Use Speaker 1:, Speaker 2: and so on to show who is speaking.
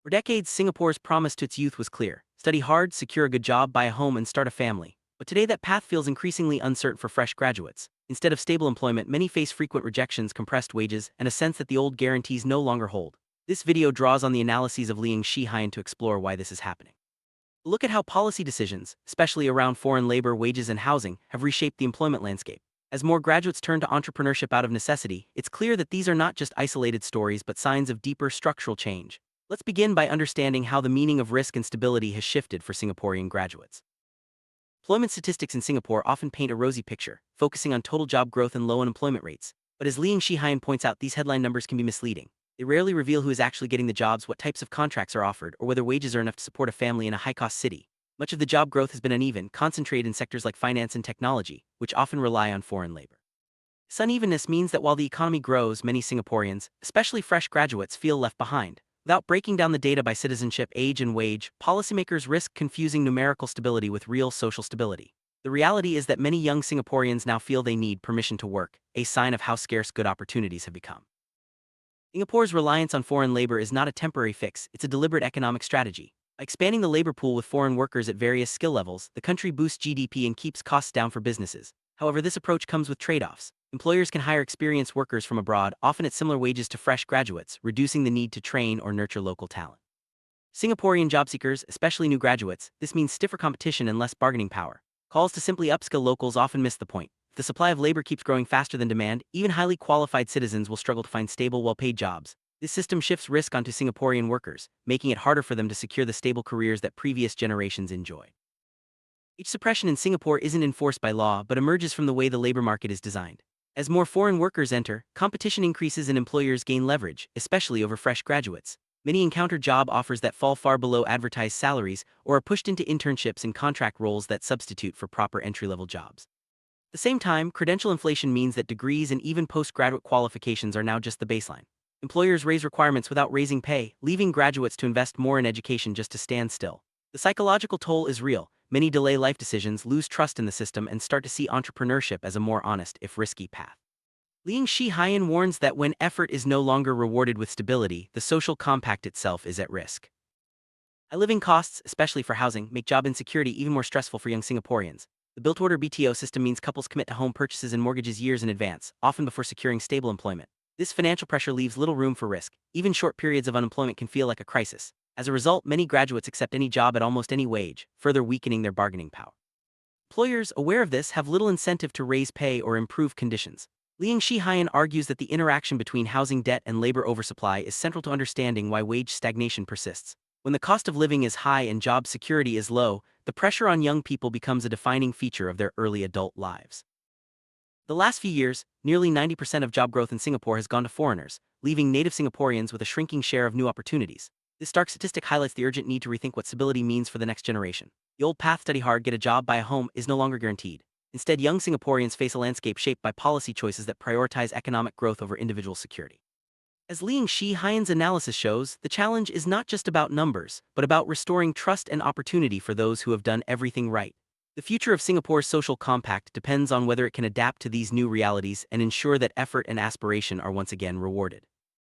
Speaker 1: For decades, Singapore's promise to its youth was clear: study hard, secure a good job, buy a home, and start a family. But today, that path feels increasingly uncertain for fresh graduates. Instead of stable employment, many face frequent rejections, compressed wages, and a sense that the old guarantees no longer hold. This video draws on the analyses of Liang Shihan to explore why this is happening. Look at how policy decisions, especially around foreign labor, wages, and housing, have reshaped the employment landscape. As more graduates turn to entrepreneurship out of necessity, it's clear that these are not just isolated stories but signs of deeper structural change. Let's begin by understanding how the meaning of risk and stability has shifted for Singaporean graduates. Employment statistics in Singapore often paint a rosy picture, focusing on total job growth and low unemployment rates. But as Liang Shihan points out, these headline numbers can be misleading. They rarely reveal who is actually getting the jobs, what types of contracts are offered, or whether wages are enough to support a family in a high-cost city. Much of the job growth has been uneven, concentrated in sectors like finance and technology, which often rely on foreign labor. This unevenness means that while the economy grows, many Singaporeans, especially fresh graduates, feel left behind. Without breaking down the data by citizenship, age, and wage, policymakers risk confusing numerical stability with real social stability. The reality is that many young Singaporeans now feel they need permission to work, a sign of how scarce good opportunities have become. Singapore's reliance on foreign labor is not a temporary fix, it's a deliberate economic strategy. By expanding the labor pool with foreign workers at various skill levels, the country boosts GDP and keeps costs down for businesses. However, this approach comes with trade-offs. Employers can hire experienced workers from abroad, often at similar wages to fresh graduates, reducing the need to train or nurture local talent. Singaporean job seekers, especially new graduates, this means stiffer competition and less bargaining power. Calls to simply upskill locals often miss the point. If the supply of labor keeps growing faster than demand, even highly qualified citizens will struggle to find stable, well-paid jobs. This system shifts risk onto Singaporean workers, making it harder for them to secure the stable careers that previous generations enjoyed. Wage suppression in Singapore isn't enforced by law but emerges from the way the labor market is designed. As more foreign workers enter, competition increases and employers gain leverage, especially over fresh graduates. Many encounter job offers that fall far below advertised salaries or are pushed into internships and contract roles that substitute for proper entry-level jobs. At the same time, credential inflation means that degrees and even postgraduate qualifications are now just the baseline. Employers raise requirements without raising pay, leaving graduates to invest more in education just to stand still. The psychological toll is real. Many delay life decisions, lose trust in the system, and start to see entrepreneurship as a more honest, if risky, path. Liang Shihan warns that when effort is no longer rewarded with stability, the social compact itself is at risk. High living costs, especially for housing, make job insecurity even more stressful for young Singaporeans. The built-to-order BTO system means couples commit to home purchases and mortgages years in advance, often before securing stable employment. This financial pressure leaves little room for risk. Even short periods of unemployment can feel like a crisis. As a result, many graduates accept any job at almost any wage, further weakening their bargaining power. Employers, aware of this, have little incentive to raise pay or improve conditions. Liang Shihan argues that the interaction between housing debt and labor oversupply is central to understanding why wage stagnation persists. When the cost of living is high and job security is low, the pressure on young people becomes a defining feature of their early adult lives. The last few years, nearly 90% of job growth in Singapore has gone to foreigners, leaving native Singaporeans with a shrinking share of new opportunities. This stark statistic highlights the urgent need to rethink what stability means for the next generation. The old path, study hard, get a job, buy a home, is no longer guaranteed. Instead, young Singaporeans face a landscape shaped by policy choices that prioritize economic growth over individual security. As Liang Shihan's analysis shows, the challenge is not just about numbers, but about restoring trust and opportunity for those who have done everything right. The future of Singapore's social compact depends on whether it can adapt to these new realities and ensure that effort and aspiration are once again rewarded.